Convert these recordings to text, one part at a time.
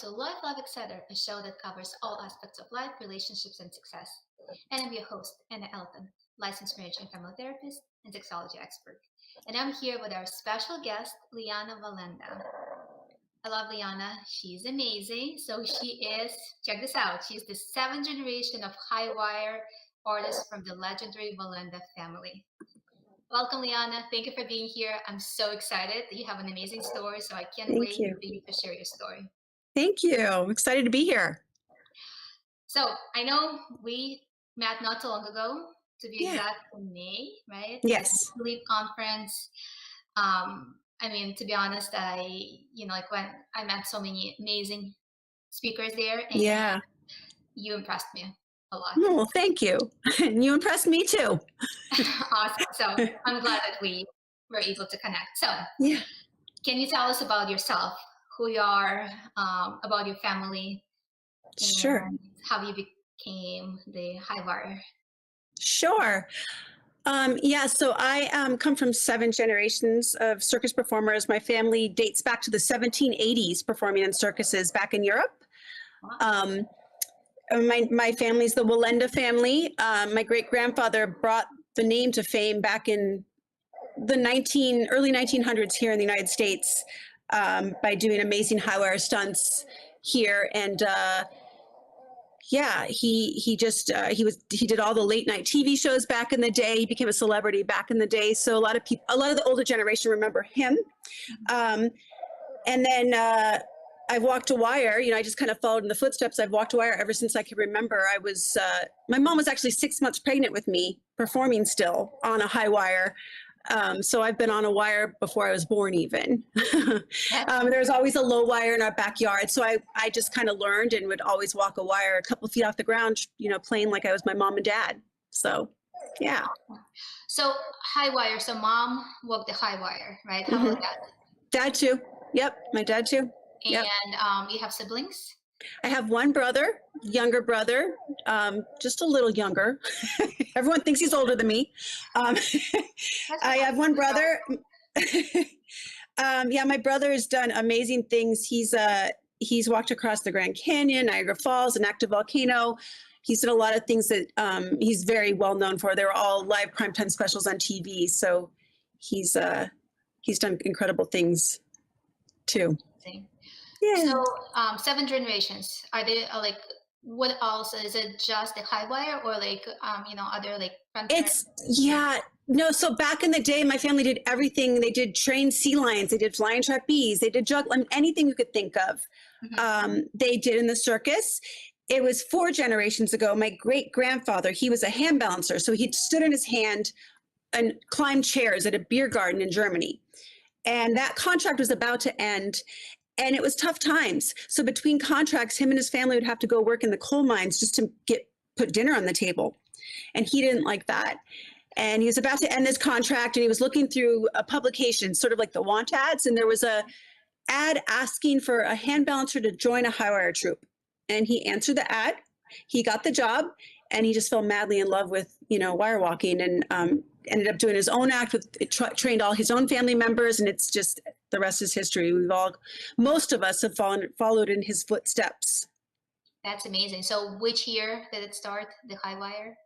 to Life Love Etc., a show that covers all aspects of life, relationships, and success. And I'm your host, Anna Elton, licensed marriage and family therapist and sexology expert. And I'm here with our special guest, Lijana Wallenda. I love Lyanna. She's amazing. So she is, check this out, she's the seventh generation of high wire artists from the legendary Wallenda family. Welcome, Lyanna. Thank you for being here. I'm so excited. You have an amazing story, so I can't Thank wait you. for you to share your story. Thank you. I'm excited to be here. So I know we met not too long ago, to be exact, in May, right? Yes. The Leap conference. I mean, to be honest, like when I met so many amazing speakers there, and you impressed me a lot. Well, thank you. And you impressed me too. Awesome. So I'm glad that we were able to connect. So can you tell us about yourself, who you are, about your family, Sure. and how you became the high wire? Sure. So I come from 7 generations of circus performers. My family dates back to the 1780s, performing in circuses back in Europe. Wow. My family's the Wallenda family. My great-grandfather brought the name to fame back in the early 1900s here in the United States by doing amazing high wire stunts here. And he did all the late night TV shows back in the day. He became a celebrity back in the day. So a lot of the older generation remember him. And then I've walked a wire. I just kind of followed in the footsteps. I've walked a wire ever since I can remember. My mom was actually 6 months pregnant with me, performing still on a high wire. So I've been on a wire before I was born even. There was always a low wire in our backyard. So I just kind of learned and would always walk a wire a couple feet off the ground, playing like I was my mom and dad. So, yeah. So high wire. So mom walked the high wire, right? How about dad? Dad too. Yep. My dad too. And you have siblings? I have one brother, younger brother, just a little younger. Everyone thinks he's older than me. I have one brother. My brother has done amazing things. He's walked across the Grand Canyon, Niagara Falls, an active volcano. He's done a lot of things that he's very well known for. They were all live primetime specials on TV. So he's done incredible things too. Yeah. So 7 generations. Are they what else? Is it just the high wire or other It's no. So back in the day, my family did everything. They did trained sea lions. They did flying trapeze. They did anything you could think of. They did in the circus. It was 4 generations ago. My great grandfather, he was a hand balancer. So he stood in his hand and climbed chairs at a beer garden in Germany. And that contract was about to end. And it was tough times. So between contracts, him and his family would have to go work in the coal mines just to put dinner on the table. And he didn't like that. And he was about to end his contract, and he was looking through a publication, sort of like the want ads. And there was a ad asking for a hand balancer to join a high wire troupe. And he answered the ad. He got the job, and he just fell madly in love with, wire walking, and ended up doing his own act trained all his own family members. And it's just, the rest is history. Most of us have followed in his footsteps. That's amazing. So which year did it start, the high wire?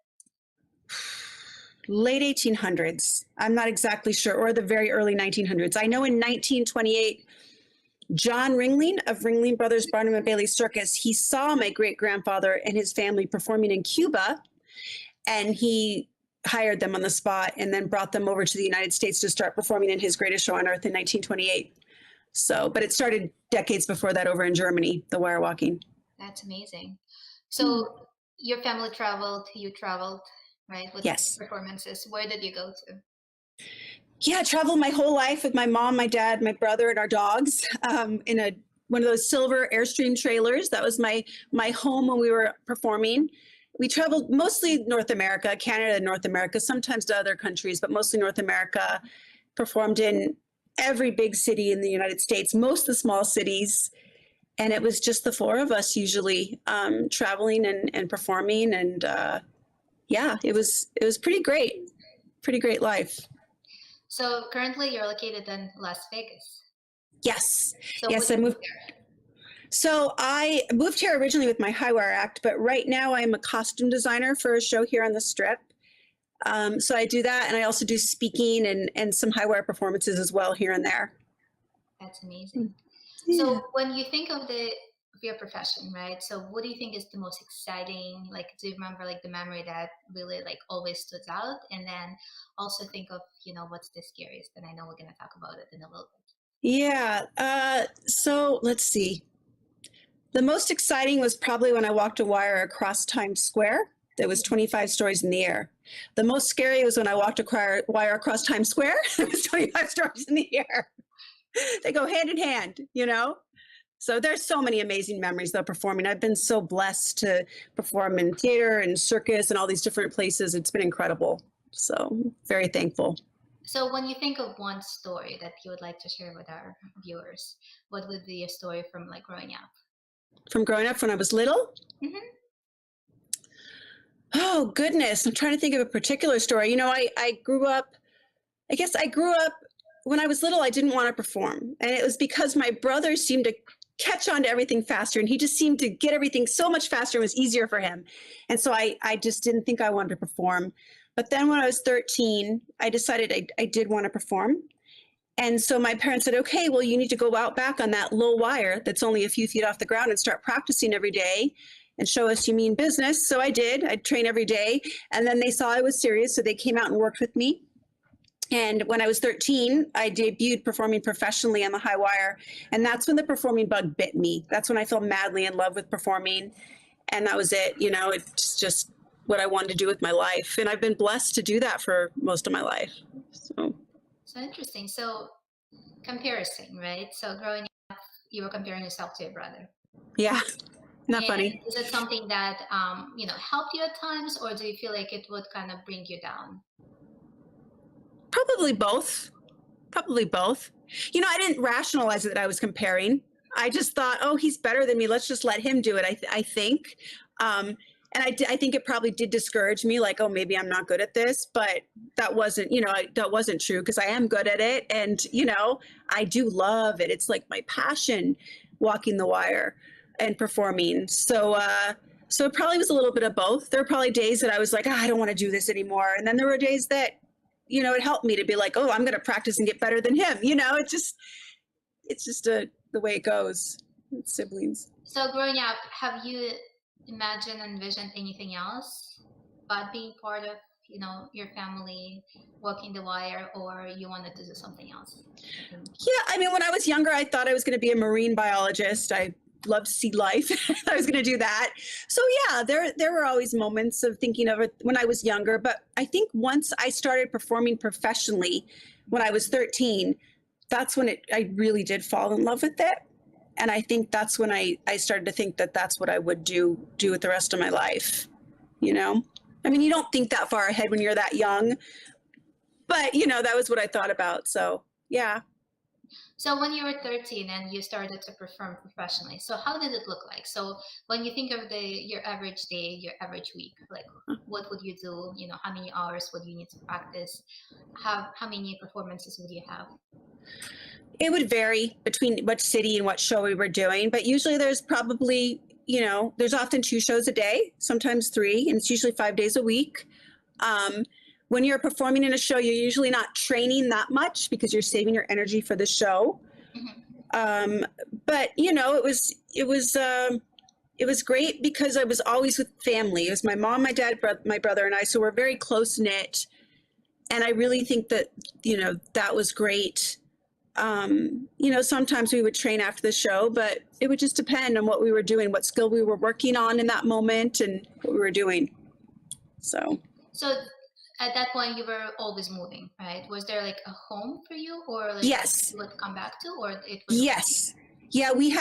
Late 1800s. I'm not exactly sure, or the very early 1900s. I know in 1928, John Ringling of Ringling Brothers Barnum and Bailey Circus, he saw my great-grandfather and his family performing in Cuba, and he hired them on the spot and then brought them over to the United States to start performing in his Greatest Show on Earth in 1928. So, but it started decades before that over in Germany, the wire walking. That's amazing. So your family traveled, you traveled, right? With performances. Where did you go to? Yeah, I traveled my whole life with my mom, my dad, my brother, and our dogs in one of those silver Airstream trailers. That was my home when we were performing. We traveled mostly North America, Canada and North America, sometimes to other countries, but mostly North America. Performed in every big city in the United States, most of the small cities. And it was just the 4 of us usually traveling and performing. And it was pretty great life. So currently you're located in Las Vegas. Yes. So yes, I moved. So I moved here originally with my high wire act, but right now I'm a costume designer for a show here on the Strip. So I do that, and I also do speaking and some high wire performances as well here and there. That's amazing. Yeah. So when you think of your profession, right? So what do you think is the most exciting? Like, do you remember like the memory that really like always stood out? And then also think of, what's the scariest? And I know we're going to talk about it in a little bit. Yeah. So let's see. The most exciting was probably when I walked a wire across Times Square. That was 25 stories in the air. The most scary was when I walked a wire across Times Square. It was 25 stories in the air. They go hand in hand, So there's so many amazing memories though performing. I've been so blessed to perform in theater and circus and all these different places. It's been incredible. So very thankful. So when you think of one story that you would like to share with our viewers, what would be a story from like growing up? From growing up when I was little? Mm-hmm. Oh, goodness. I'm trying to think of a particular story. I grew up when I was little, I didn't want to perform. And it was because my brother seemed to catch on to everything faster. And he just seemed to get everything so much faster. It was easier for him. And so I just didn't think I wanted to perform. But then when I was 13, I decided I did want to perform. And so my parents said, okay, well, you need to go out back on that low wire that's only a few feet off the ground and start practicing every day and show us you mean business. So I did. I'd train every day. And then they saw I was serious. So they came out and worked with me. And when I was 13, I debuted performing professionally on the high wire. And that's when the performing bug bit me. That's when I fell madly in love with performing. And that was it. It's just what I wanted to do with my life. And I've been blessed to do that for most of my life. So interesting. So comparison, right? So growing up, you were comparing yourself to your brother. Yeah. Not funny. Is it something that, helped you at times, or do you feel like it would kind of bring you down? Probably both. I didn't rationalize it that I was comparing. I just thought, oh, he's better than me. Let's just let him do it, I think. And I think it probably did discourage me, like, oh, maybe I'm not good at this. But that wasn't, that wasn't true, because I am good at it. And, I do love it. It's like my passion, walking the wire and performing. So it probably was a little bit of both. There were probably days that I was like, I don't want to do this anymore. And then there were days that, it helped me to be like, oh, I'm going to practice and get better than him. It's just the way it goes with siblings. So growing up, have you imagined and envisioned anything else but being part of, your family walking the wire, or you wanted to do something else? Yeah. When I was younger, I thought I was going to be a marine biologist. I loved sea life. I was going to do that. So yeah, there were always moments of thinking of it when I was younger. But I think once I started performing professionally when I was 13, that's when I really did fall in love with it. And I think that's when I started to think that that's what I would do with the rest of my life. You don't think that far ahead when you're that young, but that was what I thought about. So yeah. So when you were 13 and you started to perform professionally, so how did it look like? So when you think of your average day, your average week, like what would you do? How many hours would you need to practice? How many performances would you have? It would vary between what city and what show we were doing, but usually there's probably, there's often 2 shows a day, sometimes 3, and it's usually 5 days a week. When you're performing in a show, you're usually not training that much because you're saving your energy for the show. Mm-hmm. But it was great because I was always with family. It was my mom, my dad, my brother, and I. So we're very close knit, and I really think that that was great. Sometimes we would train after the show, but it would just depend on what we were doing, what skill we were working on in that moment, and what we were doing. So at that point, you were always moving, right? Was there like a home for you, or like yes, you would come back to, or it was? Yes, yeah. We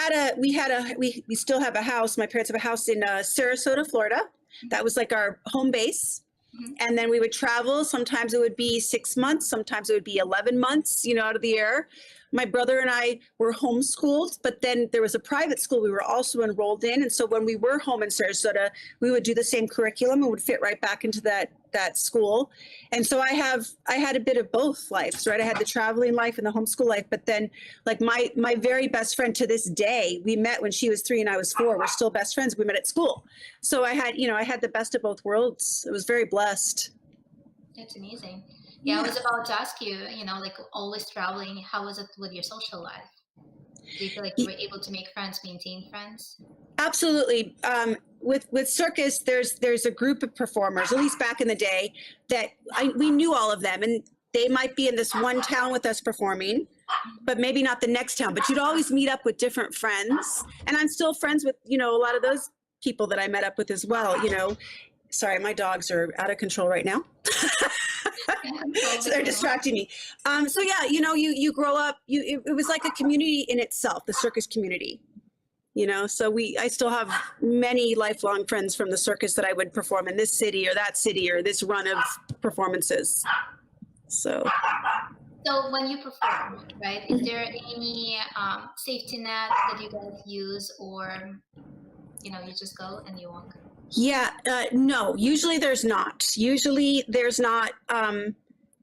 still have a house. My parents have a house in Sarasota, Florida. Mm-hmm. That was like our home base. Mm-hmm. And then we would travel. Sometimes it would be 6 months. Sometimes it would be 11 months, out of the year. My brother and I were homeschooled, but then there was a private school we were also enrolled in. And so when we were home in Sarasota, we would do the same curriculum and would fit right back into that school. And so I had a bit of both lives, right? I had the traveling life and the homeschool life, but then like my very best friend to this day, we met when she was 3 and I was 4. We're still best friends. We met at school. So I had the best of both worlds. It was very blessed. That's amazing. Yeah, I was about to ask you, like always traveling, how was it with your social life? Do you feel like you were able to make friends, maintain friends? Absolutely. With circus, there's a group of performers, at least back in the day, that we knew all of them, and they might be in this one town with us performing, but maybe not the next town. But you'd always meet up with different friends, and I'm still friends with a lot of those people that I met up with as well. Sorry, my dogs are out of control right now. So they're distracting me. So yeah, you grow up, it was like a community in itself, the circus community, so I still have many lifelong friends from the circus that I would perform in this city or that city or this run of performances. So when you perform, right, is there any safety net that you guys use, or you just go and you walk? Yeah, no, usually there's not.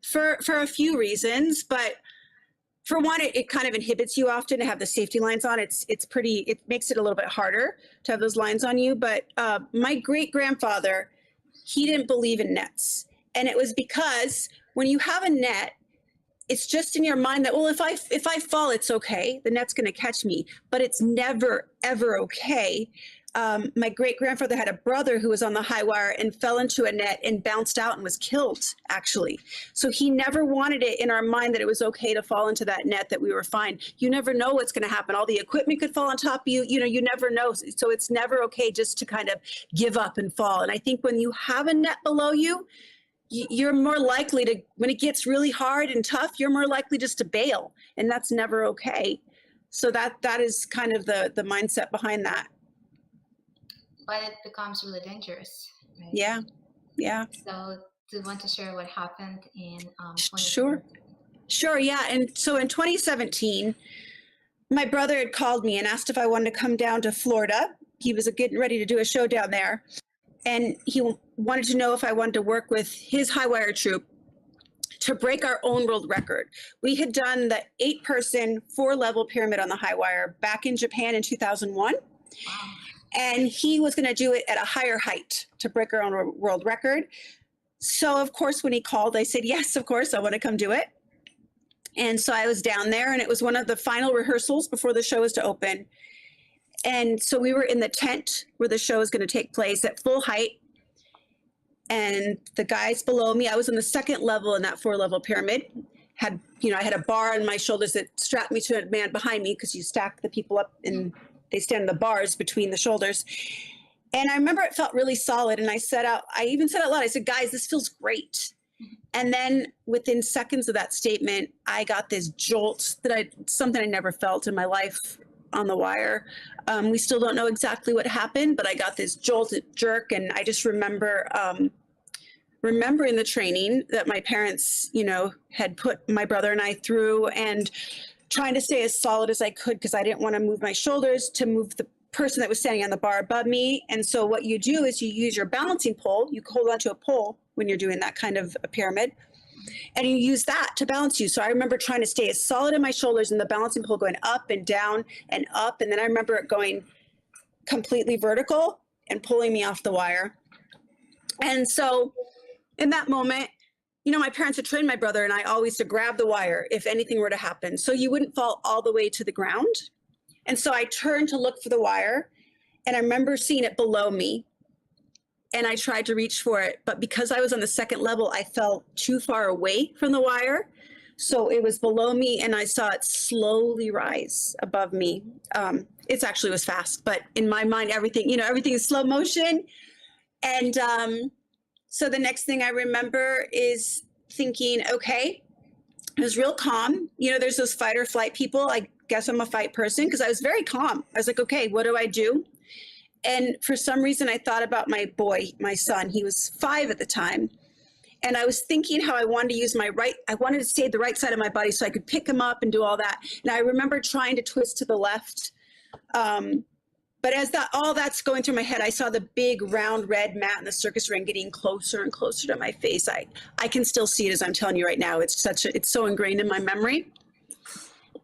For a few reasons, but for one, it kind of inhibits you often to have the safety lines on. It makes it a little bit harder to have those lines on you. But my great-grandfather, he didn't believe in nets. And it was because when you have a net, it's just in your mind that, well, if I fall, it's okay. The net's going to catch me, but it's never, ever okay. My great-grandfather had a brother who was on the high wire and fell into a net and bounced out and was killed, actually. So he never wanted it in our mind that it was okay to fall into that net, that we were fine. You never know what's going to happen. All the equipment could fall on top of you. You never know. So it's never okay just to kind of give up and fall. And I think when you have a net below you, you're more likely to, when it gets really hard and tough, you're more likely just to bail. And that's never okay. So that is kind of the mindset behind that. But it becomes really dangerous, right? Yeah. So do you want to share what happened in 2017? Sure, yeah. And so in 2017, my brother had called me and asked if I wanted to come down to Florida. He was getting ready to do a show down there. And he wanted to know if I wanted to work with his high wire troupe to break our own world record. We had done the 8-person, 4-level pyramid on the high wire back in Japan in 2001. Wow. And he was going to do it at a higher height to break our own world record. So, of course, when he called, I said, yes, of course, I want to come do it. And so I was down there, and it was one of the final rehearsals before the show was to open. And so we were in the tent where the show was going to take place at full height. And the guys below me, I was on the 2nd level in that 4-level pyramid. I had a bar on my shoulders that strapped me to a man behind me, because you stack the people up and they stand in the bars between the shoulders. And I remember it felt really solid. And I even said out loud, I said, guys, this feels great. And then within seconds of that statement, I got this jolt something I never felt in my life on the wire. We still don't know exactly what happened, but I got this jolt, jerk. And I just remember remembering the training that my parents, had put my brother and I through, and trying to stay as solid as I could, because I didn't want to move my shoulders to move the person that was standing on the bar above me. And so what you do is you use your balancing pole. You hold onto a pole when you're doing that kind of a pyramid, and you use that to balance you. So I remember trying to stay as solid in my shoulders, and the balancing pole going up and down and up. And then I remember it going completely vertical and pulling me off the wire. And so in that moment, my parents had trained my brother and I always to grab the wire if anything were to happen, so you wouldn't fall all the way to the ground. And so I turned to look for the wire, and I remember seeing it below me, and I tried to reach for it, but because I was on the 2nd level, I fell too far away from the wire. So it was below me, and I saw it slowly rise above me. It actually was fast, but in my mind, everything is slow motion. And so the next thing I remember is thinking, okay, it was real calm. There's those fight or flight people. I guess I'm a fight person, because I was very calm. I was like, okay, what do I do? And for some reason, I thought about my boy, my son. He was 5 at the time. And I was thinking how I wanted to use I wanted to stay the right side of my body so I could pick him up and do all that. And I remember trying to twist to the left. But as all that's going through my head, I saw the big round red mat in the circus ring getting closer and closer to my face. I can still see it as I'm telling you right now. It's so ingrained in my memory.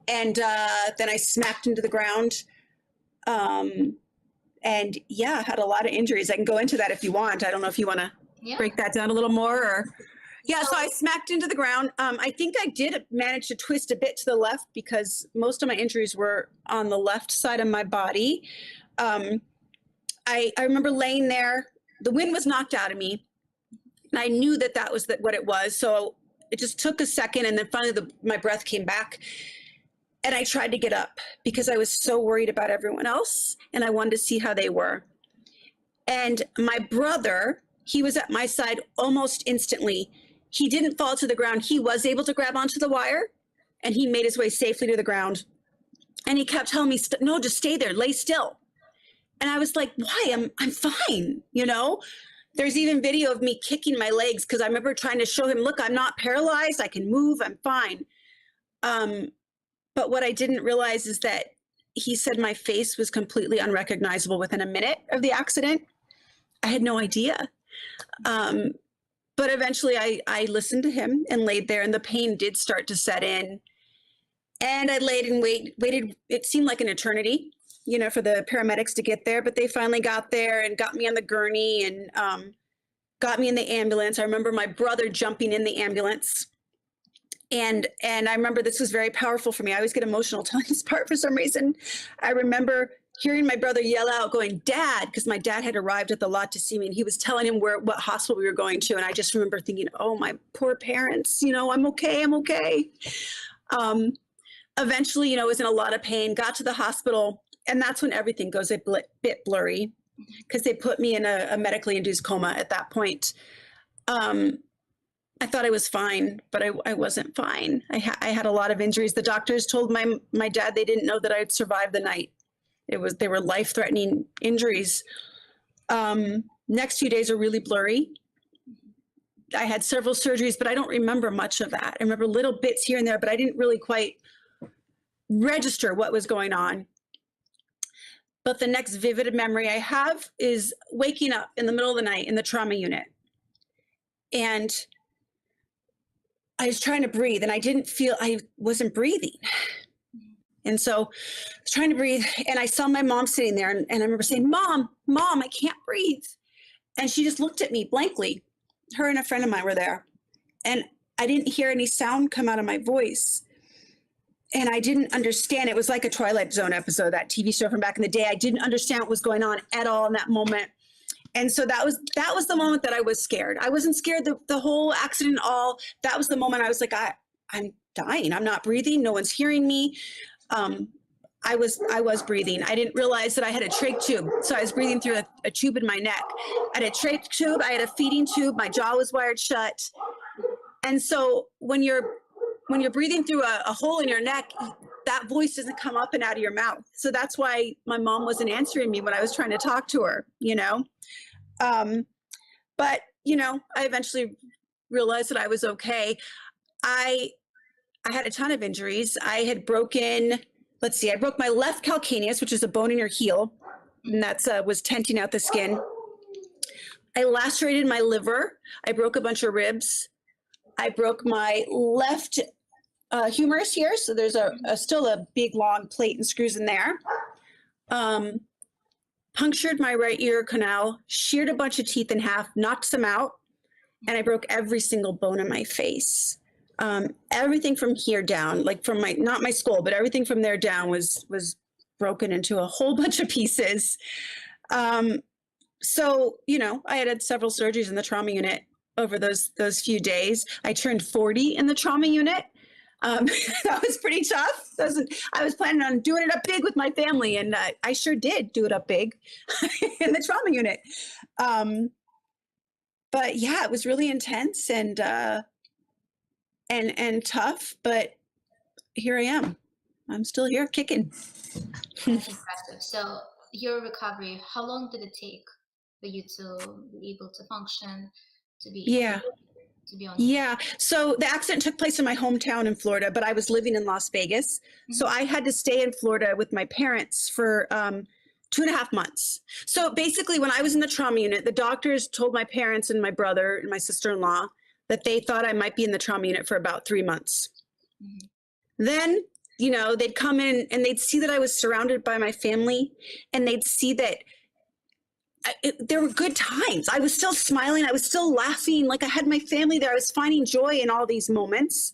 And then I smacked into the ground. And yeah, had a lot of injuries. I can go into that if you want. I don't know if you want to break that down a little more or. Yeah, so I smacked into the ground. I think I did manage to twist a bit to the left because most of my injuries were on the left side of my body. I remember laying there. The wind was knocked out of me. And I knew that was what it was. So it just took a second. And then finally my breath came back. And I tried to get up because I was so worried about everyone else. And I wanted to see how they were. And my brother, he was at my side almost instantly. He didn't fall to the ground. He was able to grab onto the wire and he made his way safely to the ground. And he kept telling me, no, just stay there, lay still. And I was like, why? I'm fine. You know, there's even video of me kicking my legs because I remember trying to show him, look, I'm not paralyzed. I can move. I'm fine. But what I didn't realize is that he said my face was completely unrecognizable within a minute of the accident. I had no idea. But eventually I listened to him and laid there and the pain did start to set in. And I laid and waited. It seemed like an eternity, you know, for the paramedics to get there, but they finally got there and got me on the gurney and got me in the ambulance. I remember my brother jumping in the ambulance. And I remember this was very powerful for me. I always get emotional telling this part for some reason. I remember hearing my brother yell out going, Dad, because my dad had arrived at the lot to see me and he was telling him what hospital we were going to. And I just remember thinking, oh, my poor parents, you know, I'm okay. Eventually, you know, I was in a lot of pain, got to the hospital, and that's when everything goes a bit blurry because they put me in a medically induced coma at that point. I thought I was fine, but I wasn't fine. I had a lot of injuries. The doctors told my dad they didn't know that I'd survive the night. They were life-threatening injuries. Next few days are really blurry. I had several surgeries, but I don't remember much of that. I remember little bits here and there, but I didn't really quite register what was going on. But the next vivid memory I have is waking up in the middle of the night in the trauma unit. And I was trying to breathe and I wasn't breathing. And so I was trying to breathe and I saw my mom sitting there and I remember saying, Mom, I can't breathe. And she just looked at me blankly. Her and a friend of mine were there. And I didn't hear any sound come out of my voice. And I didn't understand. It was like a Twilight Zone episode, that TV show from back in the day. I didn't understand what was going on at all in that moment. And so that was the moment that I was scared. I wasn't scared the whole accident at all. That was the moment I was like, I'm dying. I'm not breathing. No one's hearing me. I was breathing. I didn't realize that I had a trach tube. So I was breathing through a tube in my neck. I had a trach tube. I had a feeding tube. My jaw was wired shut. And so when you're breathing through a hole in your neck, that voice doesn't come up and out of your mouth. So that's why my mom wasn't answering me when I was trying to talk to her, you know? But, you know, I eventually realized that I was okay. I had a ton of injuries. I had broken, I broke my left calcaneus, which is a bone in your heel. And that's was tenting out the skin. I lacerated my liver. I broke a bunch of ribs. I broke my left humerus here. So there's still a big long plate and screws in there. Punctured my right ear canal, sheared a bunch of teeth in half, knocked some out, and I broke every single bone in my face. Everything from here down, like from not my skull, but everything from there down was broken into a whole bunch of pieces. So, you know, I had several surgeries in the trauma unit over those few days. I turned 40 in the trauma unit. That was pretty tough. I was planning on doing it up big with my family, and I sure did do it up big in the trauma unit. But yeah, it was really intense and tough, but here I am. I'm still here kicking. That's impressive. So your recovery, how long did it take for you to be able to function, to be to be honest. Yeah. So the accident took place in my hometown in Florida, but I was living in Las Vegas. So I had to stay in Florida with my parents for 2.5 months. So basically, when I was in the trauma unit, the doctors told my parents and my brother and my sister-in-law that they thought I might be in the trauma unit for about 3 months. Then, you know, they'd come in and they'd see that I was surrounded by my family, and they'd see that there were good times. I was still smiling. I was still laughing. Like I had my family there. I was finding joy in all these moments.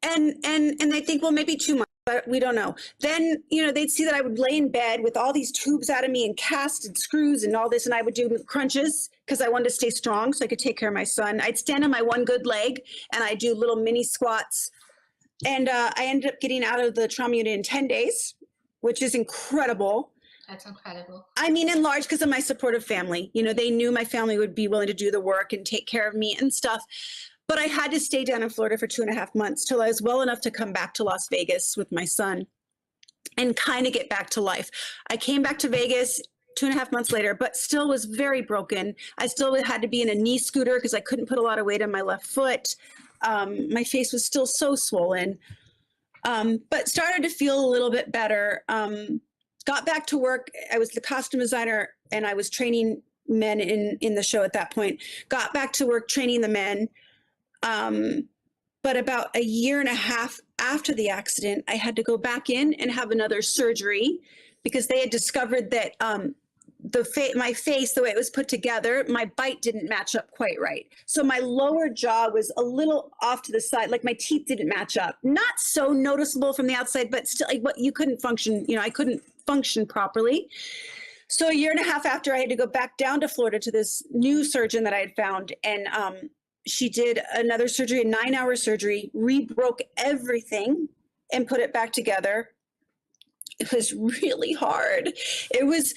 And they think, well, maybe 2 months, but we don't know. Then, you know, they'd see that I would lay in bed with all these tubes out of me and casts and screws and all this. And I would do crunches because I wanted to stay strong so I could take care of my son. I'd stand on my one good leg and I'd do little mini squats. And I ended up getting out of the trauma unit in 10 days, which is incredible. That's incredible. I mean, in large because of my supportive family. You know, they knew my family would be willing to do the work and take care of me and stuff. But I had to stay down in Florida for 2.5 months till I was well enough to come back to Las Vegas with my son and kind of get back to life. I came back to Vegas 2.5 months later, but still was very broken. I still had to be in a knee scooter because I couldn't put a lot of weight on my left foot. My face was still so swollen, but started to feel a little bit better. Got back to work. I was the costume designer and I was training men in the show at that point. Got back to work training the men. But about 1.5 years after the accident, I had to go back in and have another surgery because they had discovered that my face, the way it was put together, my bite didn't match up quite right. So my lower jaw was a little off to the side, like my teeth didn't match up. Not so noticeable from the outside, but still, like, what you couldn't function, you know, I couldn't function properly. So 1.5 years after, I had to go back down to Florida to this new surgeon that I had found. And she did another surgery, a 9-hour surgery, rebroke everything and put it back together. It was really hard. It was,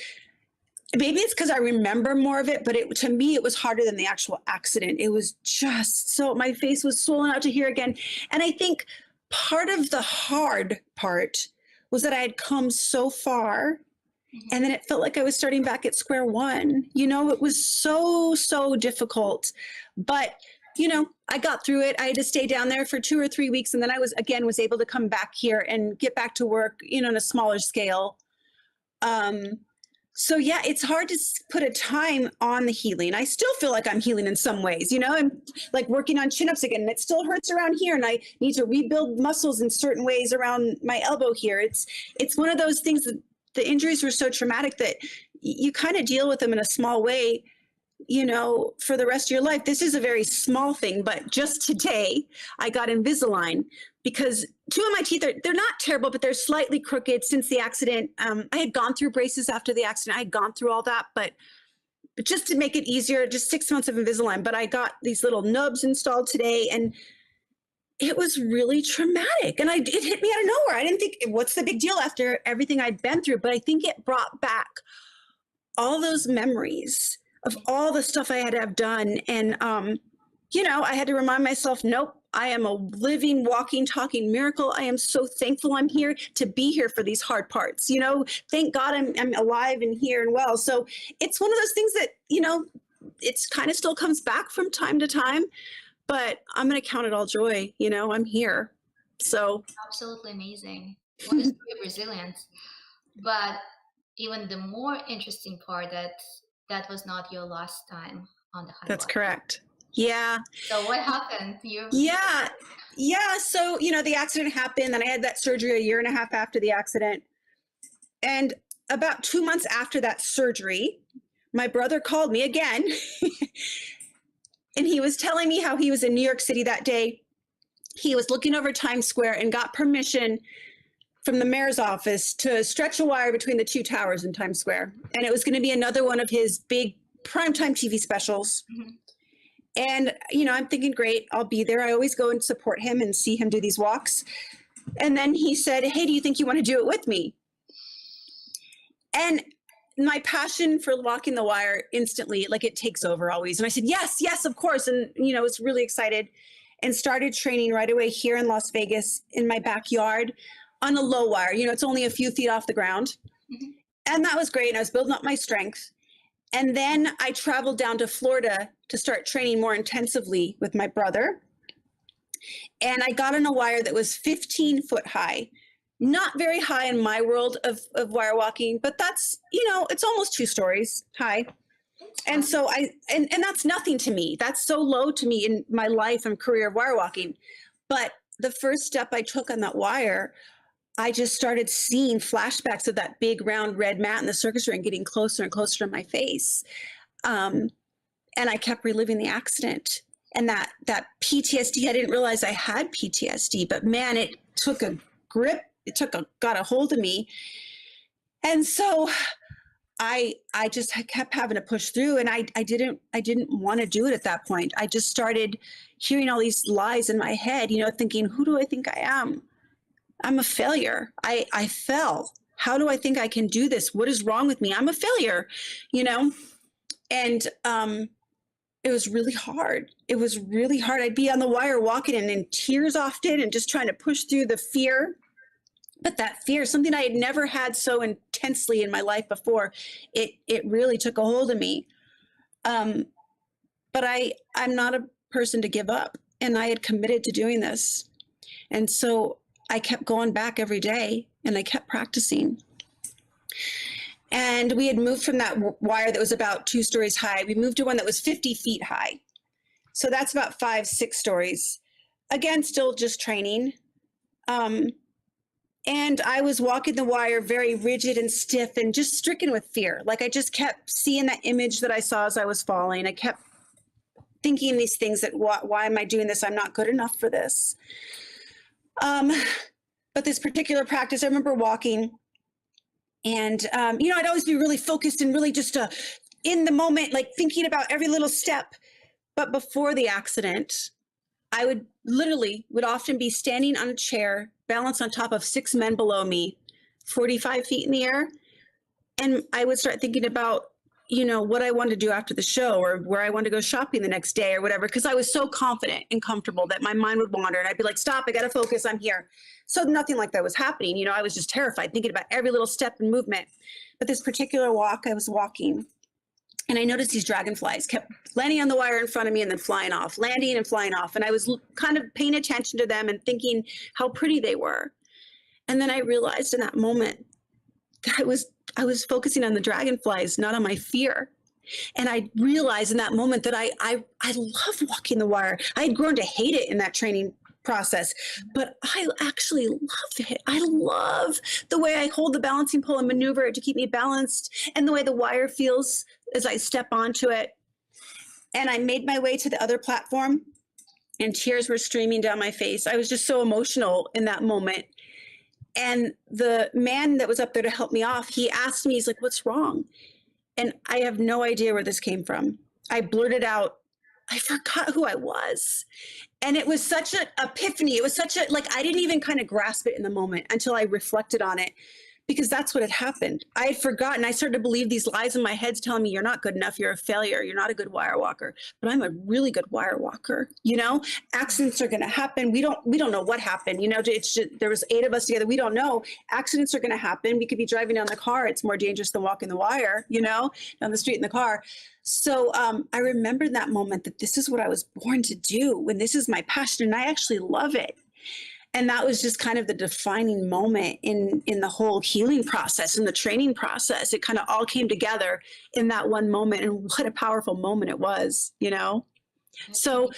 maybe it's because I remember more of it, but to me, it was harder than the actual accident. It was just so, my face was swollen out to here again. And I think part of the hard part was that I had come so far and then it felt like I was starting back at square one. You know, it was so difficult, but you know, I got through it. I had to stay down there for 2 or 3 weeks. And then I was able to come back here and get back to work, you know, on a smaller scale. So yeah, it's hard to put a time on the healing. I still feel like I'm healing in some ways, you know, I'm like working on chin-ups again and it still hurts around here. And I need to rebuild muscles in certain ways around my elbow here. It's one of those things that the injuries were so traumatic that you kind of deal with them in a small way, you know, for the rest of your life. This is a very small thing, but just today I got Invisalign because 2 of my teeth they're not terrible, but they're slightly crooked since the accident. I had gone through braces after the accident. I had gone through all that, but just to make it easier, just 6 months of Invisalign. But I got these little nubs installed today and it was really traumatic. And it hit me out of nowhere. I didn't think, what's the big deal after everything I'd been through? But I think it brought back all those memories of all the stuff I had to have done. And, you know, I had to remind myself, nope, I am a living, walking, talking miracle. I am so thankful I'm here to be here for these hard parts. You know, thank God I'm alive and here and well. So it's one of those things that, you know, it's kind of still comes back from time to time, but I'm going to count it all joy. You know, I'm here. So absolutely amazing. What a story of resilience. But even the more interesting part that was not your last time on the highway. That's correct. Yeah. So what happened? Yeah. So, you know, the accident happened and I had that surgery 1.5 years after the accident. And about 2 months after that surgery, my brother called me again and he was telling me how he was in New York City that day. He was looking over Times Square and got permission from the mayor's office to stretch a wire between the 2 towers in Times Square. And it was going to be another one of his big primetime TV specials. Mm-hmm. And, you know, I'm thinking, great, I'll be there. I always go and support him and see him do these walks. And then he said, hey, do you think you want to do it with me? And my passion for walking the wire instantly, like it takes over always. And I said, yes, of course. And, you know, I was really excited and started training right away here in Las Vegas in my backyard on a low wire. You know, it's only a few feet off the ground. Mm-hmm. And that was great. And I was building up my strength. And then I traveled down to Florida to start training more intensively with my brother. And I got on a wire that was 15 foot high. Not very high in my world of wire walking, but that's, it's almost 2 stories high. And so and that's nothing to me. That's so low to me in my life and career of wire walking. But the first step I took on that wire, I just started seeing flashbacks of that big round red mat in the circus ring getting closer and closer to my face. And I kept reliving the accident and that PTSD. I didn't realize I had PTSD, but man, it took a grip. Got a hold of me. And so I just kept having to push through, and I didn't want to do it at that point. I just started hearing all these lies in my head, thinking, who do I think I am? I'm a failure. I fell. How do I think I can do this? What is wrong with me? I'm a failure, and it was really hard. It was really hard. I'd be on the wire walking and in tears often and just trying to push through the fear. But that fear, something I had never had so intensely in my life before, it really took a hold of me. But I'm not a person to give up, and I had committed to doing this. And so I kept going back every day, and I kept practicing. And we had moved from that wire that was about 2 stories high. We moved to one that was 50 feet high. So that's about 5-6 stories. Again, still just training. And I was walking the wire very rigid and stiff and just stricken with fear. Like I just kept seeing that image that I saw as I was falling. I kept thinking these things that, why am I doing this? I'm not good enough for this. But this particular practice, I remember walking and, I'd always be really focused and really just in the moment, like thinking about every little step. But before the accident, I would often be standing on a chair, balanced on top of 6 men below me, 45 feet in the air. And I would start thinking about, what I wanted to do after the show or where I wanted to go shopping the next day or whatever, because I was so confident and comfortable that my mind would wander and I'd be like, stop, I got to focus, I'm here. So nothing like that was happening. I was just terrified, thinking about every little step and movement. But this particular walk, I was walking and I noticed these dragonflies kept landing on the wire in front of me and then flying off, landing and flying off. And I was kind of paying attention to them and thinking how pretty they were. And then I realized in that moment that I was focusing on the dragonflies, not on my fear. And I realized in that moment that I love walking the wire. I had grown to hate it in that training process, but I actually love it. I love the way I hold the balancing pole and maneuver it to keep me balanced, and the way the wire feels as I step onto it. And I made my way to the other platform and tears were streaming down my face. I was just so emotional in that moment. And the man that was up there to help me off, he asked me, he's like, what's wrong? And I have no idea where this came from. I blurted out, I forgot who I was. And it was such an epiphany. It was such I didn't even kind of grasp it in the moment until I reflected on it, because that's what had happened. I had forgotten. I started to believe these lies in my head telling me, you're not good enough. You're a failure. You're not a good wire walker. But I'm a really good wire walker. Accidents are going to happen. We don't know what happened. It's just, there was 8 of us together. We don't know. Accidents are going to happen. We could be driving down the car. It's more dangerous than walking the wire, down the street in the car. So I remembered that moment that this is what I was born to do, and this is my passion, and I actually love it. And that was just kind of the defining moment in the whole healing process and the training process. It kind of all came together in that one moment, and what a powerful moment it was, So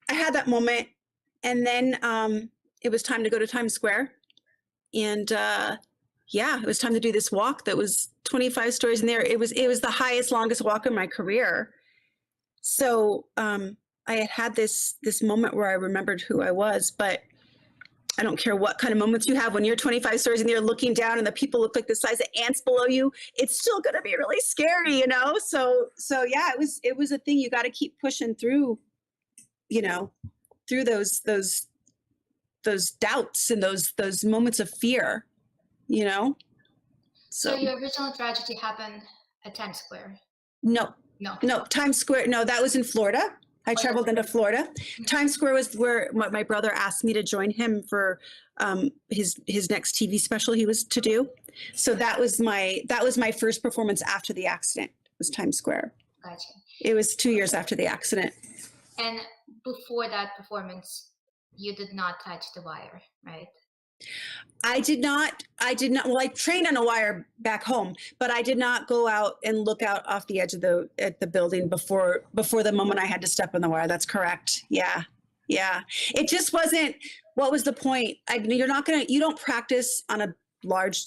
I had that moment, and then it was time to go to Times Square, and it was time to do this walk that was 25 stories in there. It was the highest, longest walk in my career. So I had this moment where I remembered who I was, but I don't care what kind of moments you have when you're 25 stories in there looking down and the people look like the size of ants below you, it's still going to be really scary, So yeah, it was a thing. You got to keep pushing through, through those doubts and those moments of fear, So your original tragedy happened at Times Square? No, Times Square. No, that was in Florida. I traveled into Florida. Mm-hmm. Times Square was where my brother asked me to join him for his next TV special he was to do. So that was my first performance after the accidit, was Times Square. Gotcha. It was 2 years after the accident. And before that performance, you did not touch the wire, right? I did not, well, I trained on a wire back home, but I did not go out and look out off the edge of the building before the moment I had to step on the wire. That's correct. Yeah. Yeah. It just wasn't, what was the point? You don't practice on a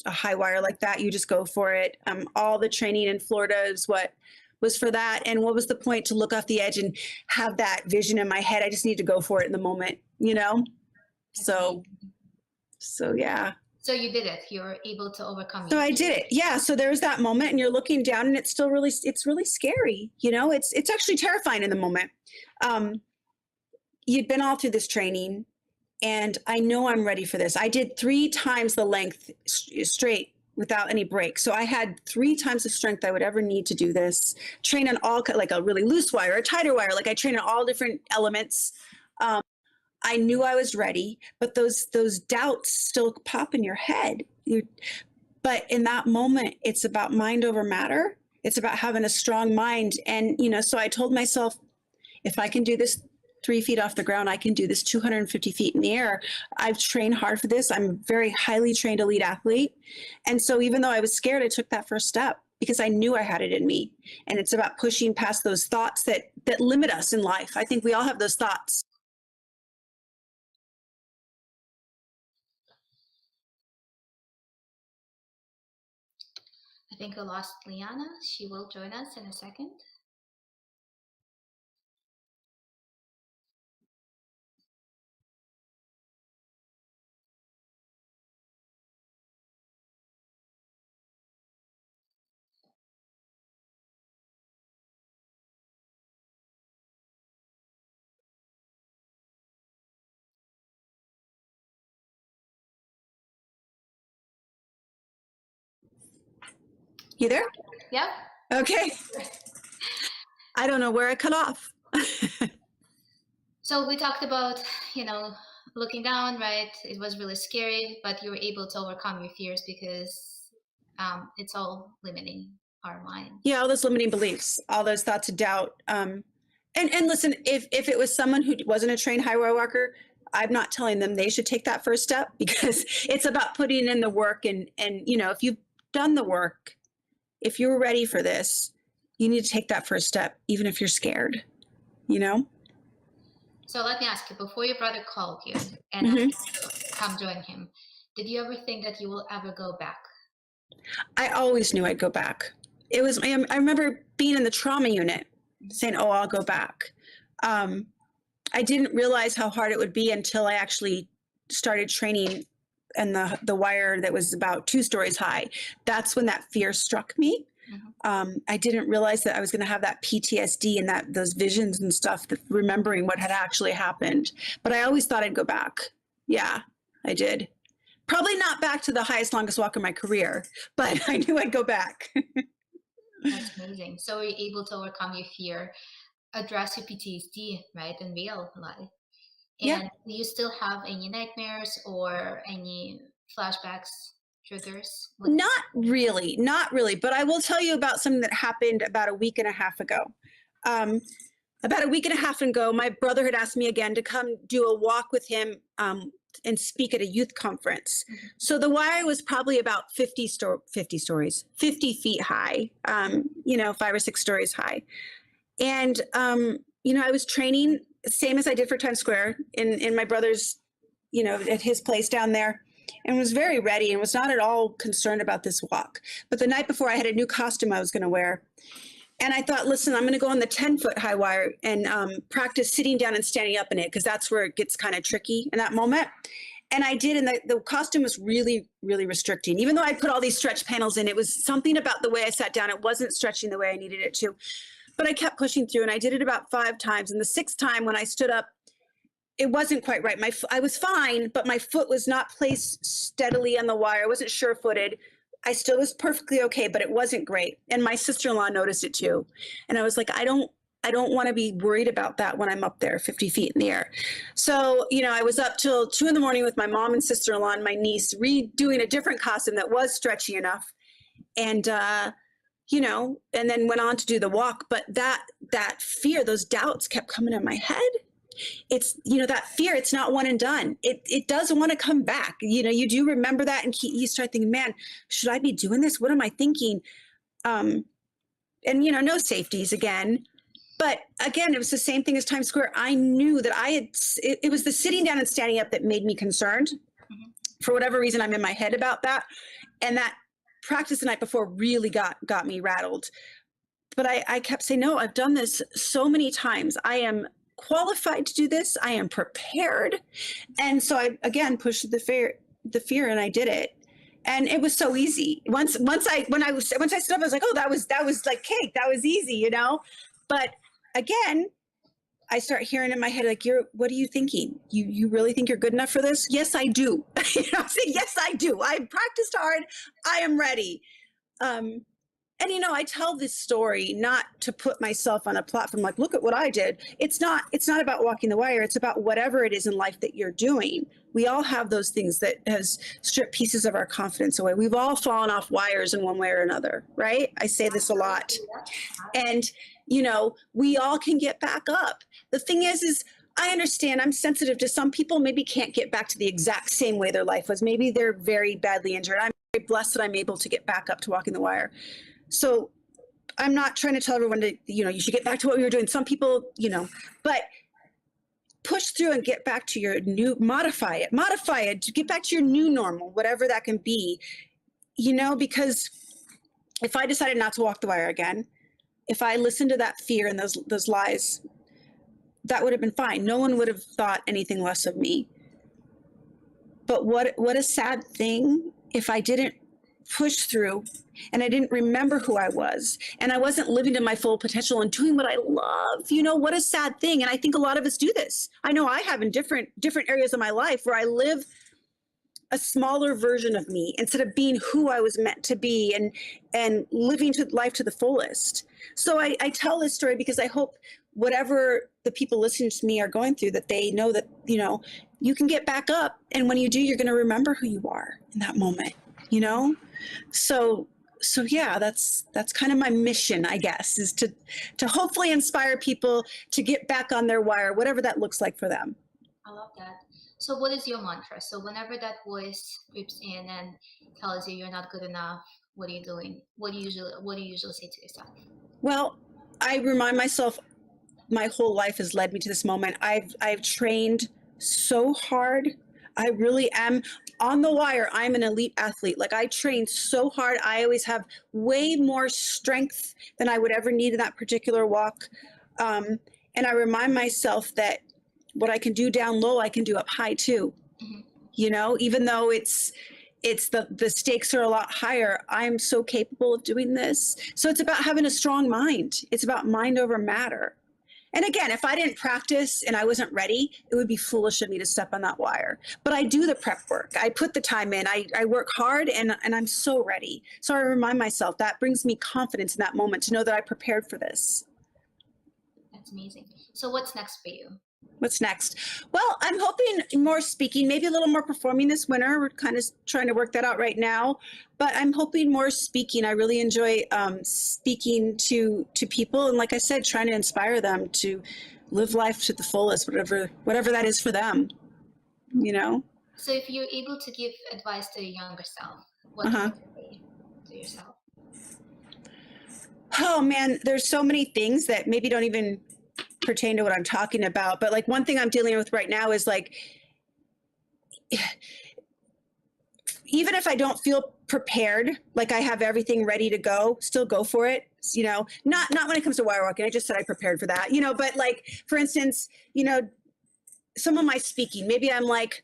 high wire like that. You just go for it. All the training in Florida is what was for that. And what was the point to look off the edge and have that vision in my head? I just need to go for it in the moment, So yeah. So you did it. You were able to overcome. So I did it. Yeah. So there was that moment, and you're looking down, and it's really scary. It's actually terrifying in the moment. You'd been all through this training, and I know I'm ready for this. I did 3 times the length straight without any break. So I had 3 times the strength I would ever need to do this. Train on all, like a really loose wire, a tighter wire. Like I train on all different elements. I knew I was ready, but those doubts still pop in your head. But in that moment, it's about mind over matter. It's about having a strong mind. And, so I told myself, if I can do this 3 feet off the ground, I can do this 250 feet in the air. I've trained hard for this. I'm a very highly trained elite athlete. And so even though I was scared, I took that first step because I knew I had it in me. And it's about pushing past those thoughts that limit us in life. I think we all have those thoughts. I think we lost Lyanna. She will join us in a second. You there? Yeah. Okay. I don't know where I cut off. So we talked about, looking down, right? It was really scary, but you were able to overcome your fears because it's all limiting our mind. Yeah, all those limiting beliefs, all those thoughts of doubt. And listen, if it was someone who wasn't a trained high wire walker, I'm not telling them they should take that first step because it's about putting in the work. And if you've done the work, if you're ready for this, you need to take that first step, even if you're scared, So let me ask you, before your brother called you and asked you to come join him, did you ever think that you will ever go back? I always knew I'd go back. I remember being in the trauma unit saying, oh, I'll go back. I didn't realize how hard it would be until I actually started training and the wire that was about 2 stories high. That's when that fear struck me. I didn't realize that I was going to have that PTSD and those visions and stuff, remembering what had actually happened. But I always thought I'd go back. Yeah, I did. Probably not back to the highest, longest walk in my career, but I knew I'd go back. That's amazing. So were you able to overcome your fear, address your PTSD, right, in real life? And do you still have any nightmares or any flashbacks, triggers? Not really. But I will tell you about something that happened about a week and a half ago. About a week and a half ago, my brother had asked me again to come do a walk with him and speak at a youth conference. So the wire was probably about 50 feet high, 5 or 6 stories high. And, I was training same as I did for Times Square in my brother's, at his place down there, and was very ready and was not at all concerned about this walk. But the night before, I had a new costume I was going to wear. And I thought, listen, I'm going to go on the 10-foot high wire and practice sitting down and standing up in it, because that's where it gets kind of tricky in that moment. And I did, and the costume was really, really restricting. Even though I put all these stretch panels in, it was something about the way I sat down. It wasn't stretching the way I needed it to. But I kept pushing through, and I did it about 5 times. And the 6th time when I stood up, it wasn't quite right. I was fine, but my foot was not placed steadily on the wire. I wasn't sure-footed. I still was perfectly okay, but it wasn't great. And my sister-in-law noticed it too. And I was like, I don't want to be worried about that when I'm up there 50 feet in the air. So, I was up till 2 in the morning with my mom and sister-in-law and my niece redoing a different costume that was stretchy enough. And and then went on to do the walk. But that fear, those doubts kept coming in my head. It's, that fear, it's not one and done. It does want to come back. You do remember that, and you start thinking, man, should I be doing this? What am I thinking? And, no safeties again. But again, it was the same thing as Times Square. I knew that it was the sitting down and standing up that made me concerned. Mm-hmm. For whatever reason, I'm in my head about that. And that practice the night before really got me rattled. But I kept saying, no, I've done this so many times. I am qualified to do this. I am prepared. And so I, again, pushed the fear and I did it. And it was so easy. Once I stood up, I was like, oh, that was like cake. That was easy, But again, I start hearing in my head, like, what are you thinking? You really think you're good enough for this? Yes, I do. I'm saying, yes, I do. I practiced hard. I am ready. And, I tell this story not to put myself on a platform like, look at what I did. It's not about walking the wire. It's about whatever it is in life that you're doing. We all have those things that has stripped pieces of our confidence away. We've all fallen off wires in one way or another, right? I say this a lot. And, we all can get back up. The thing is I understand I'm sensitive to some people maybe can't get back to the exact same way their life was. Maybe they're very badly injured. I'm very blessed that I'm able to get back up to walking the wire. So I'm not trying to tell everyone to, you should get back to what we were doing. Some people, but push through and get back to your modify it, to get back to your new normal, whatever that can be, because if I decided not to walk the wire again, if I listened to that fear and those lies, that would have been fine. No one would have thought anything less of me. But what a sad thing if I didn't push through and I didn't remember who I was and I wasn't living to my full potential and doing what I love. What a sad thing. And I think a lot of us do this. I know I have in different areas of my life where I live a smaller version of me instead of being who I was meant to be and living life to the fullest. So I tell this story because I hope whatever the people listening to me are going through, that they know that, you can get back up. And when you do, you're going to remember who you are in that moment, So yeah, that's kind of my mission, I guess, is to hopefully inspire people to get back on their wire, whatever that looks like for them. I love that. So what is your mantra? So whenever that voice creeps in and tells you you're not good enough, what are you doing? What do you usually say to yourself? Well, I remind myself my whole life has led me to this moment. I've trained so hard. I really am on the wire. I'm an elite athlete. Like, I train so hard. I always have way more strength than I would ever need in that particular walk. And I remind myself that what I can do down low, I can do up high too. Mm-hmm. Even though it's the stakes are a lot higher, I'm so capable of doing this. So it's about having a strong mind. It's about mind over matter. And again, if I didn't practice and I wasn't ready, it would be foolish of me to step on that wire. But I do the prep work. I put the time in. I work hard and I'm so ready. So I remind myself that brings me confidence in that moment to know that I prepared for this. That's amazing. So what's next for you? What's next? Well, I'm hoping more speaking, maybe a little more performing this winter. We're kind of trying to work that out right now, but I'm hoping more speaking. I really enjoy speaking to people. And like I said, trying to inspire them to live life to the fullest, whatever that is for them, So if you're able to give advice to your younger self, what would you say to yourself? Oh man, there's so many things that maybe don't even pertain to what I'm talking about. But like, one thing I'm dealing with right now is like, even if I don't feel prepared, like I have everything ready to go, still go for it. Not when it comes to wire walking. I just said I prepared for that, but like, for instance, some of my speaking, maybe I'm like,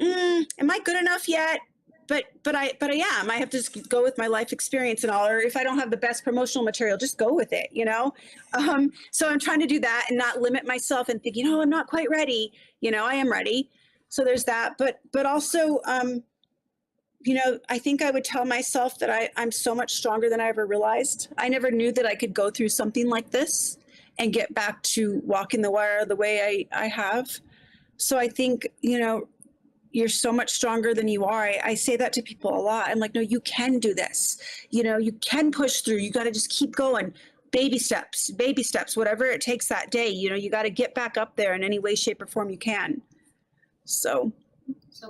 am I good enough yet? But I am. I have to just go with my life experience and all, or if I don't have the best promotional material, just go with it, So I'm trying to do that and not limit myself and thinking, oh, I'm not quite ready. I am ready. So there's that. But also, I think I would tell myself that I'm so much stronger than I ever realized. I never knew that I could go through something like this and get back to walking the wire the way I have. So I think, you're so much stronger than you are. I say that to people a lot. I'm like, no, you can do this. You can push through. You got to just keep going. Baby steps, whatever it takes that day. You got to get back up there in any way, shape, or form you can. So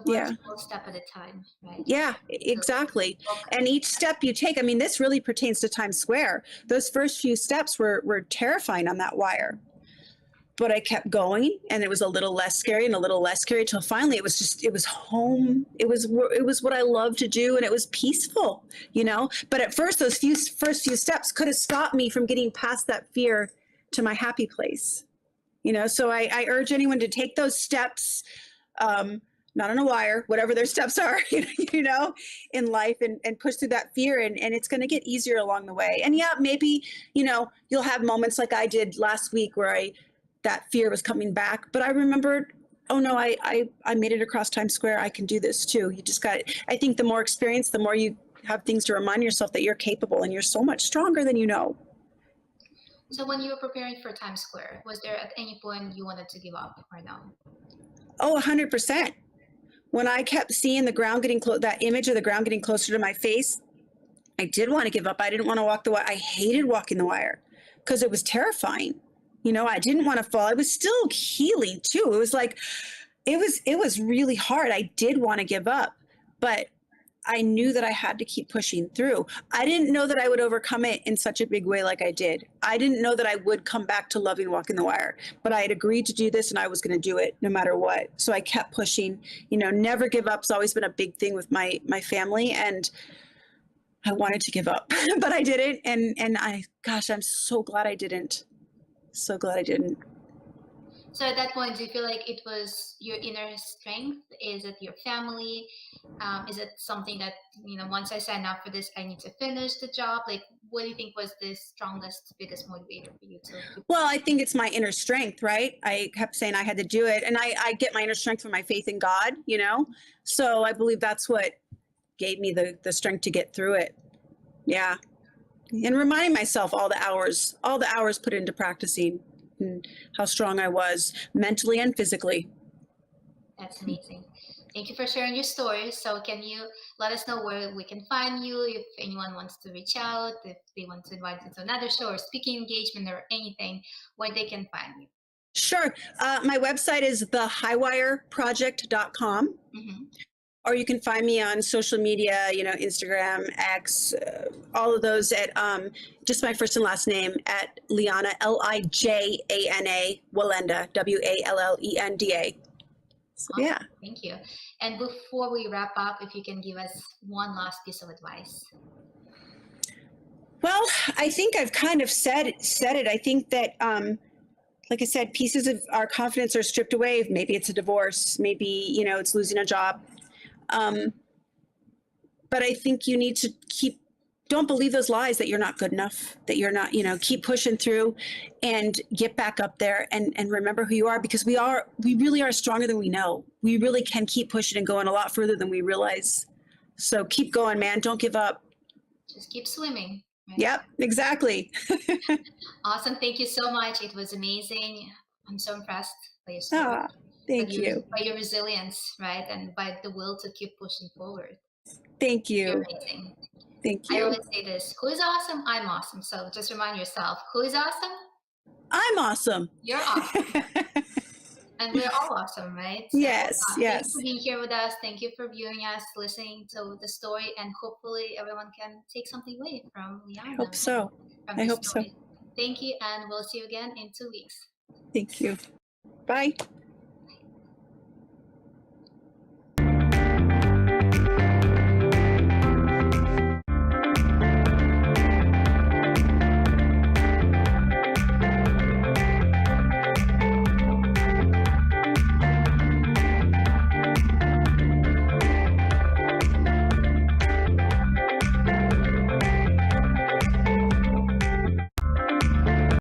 one small step at a time, right? Yeah, exactly. And each step you take, I mean, this really pertains to Times Square. Those first few steps were terrifying on that wire. But I kept going, and it was a little less scary and a little less scary till finally it was home. It was what I love to do, and it was peaceful, But at first, those first few steps could have stopped me from getting past that fear to my happy place, So I urge anyone to take those steps, not on a wire, whatever their steps are, in life, and push through that fear, and it's going to get easier along the way. And yeah, maybe, you'll have moments like I did last week where that fear was coming back, but I remembered, oh no, I made it across Times Square. I can do this too. You just I think the more experience, the more you have things to remind yourself that you're capable and you're so much stronger than you know. So when you were preparing for Times Square, was there at any point you wanted to give up or no? Oh, 100%. When I kept seeing the ground getting that image of the ground getting closer to my face, I did want to give up. I didn't want to walk the wire. I hated walking the wire because it was terrifying. I didn't want to fall. I was still healing too. It was like, it was really hard. I did want to give up, but I knew that I had to keep pushing through. I didn't know that I would overcome it in such a big way like I did. I didn't know that I would come back to loving walking the wire, but I had agreed to do this and I was going to do it no matter what. So I kept pushing, never give up. It's always been a big thing with my family, and I wanted to give up, but I didn't. And I'm so glad I didn't. So glad I didn't. So at that point, do you feel like it was your inner strength? Is it your family? Is it something that, once I sign up for this, I need to finish the job? Like, what do you think was the strongest, biggest motivator for you to? Well, I think it's my inner strength, right? I kept saying I had to do it. And I get my inner strength from my faith in God, So I believe that's what gave me the strength to get through it. Yeah. And reminding myself all the hours put into practicing, and how strong I was mentally and physically. That's amazing. Thank you for sharing your story. So can you let us know where we can find you, if anyone wants to reach out, if they want to invite you to another show or speaking engagement or anything, where they can find you? Sure. My website is thehighwireproject.com. Mm-hmm. Or you can find me on social media, Instagram, X, all of those at just my first and last name at Lijana, Lijana Wallenda, Wallenda. So, awesome. Yeah. Thank you. And before we wrap up, if you can give us one last piece of advice. Well, I think I've kind of said it. I think that, like I said, pieces of our confidence are stripped away. Maybe it's a divorce. Maybe, it's losing a job. But I think you need to don't believe those lies that you're not good enough, that you're not, keep pushing through and get back up there and remember who you are, because we really are stronger than we know. We really can keep pushing and going a lot further than we realize. So keep going, man. Don't give up. Just keep swimming. Right? Yep, exactly. Awesome. Thank you so much. It was amazing. I'm so impressed by your story. Thank you. By your resilience, right? And by the will to keep pushing forward. Thank you. You're amazing. Thank you. I always say this: who is awesome? I'm awesome. So just remind yourself, who is awesome? I'm awesome. You're awesome. And we're all awesome, right? So, yes. Thanks for being here with us. Thank you for viewing us, listening to the story, and hopefully everyone can take something away from Lyanna. I hope so. Thank you, and we'll see you again in 2 weeks. Thank you. Bye.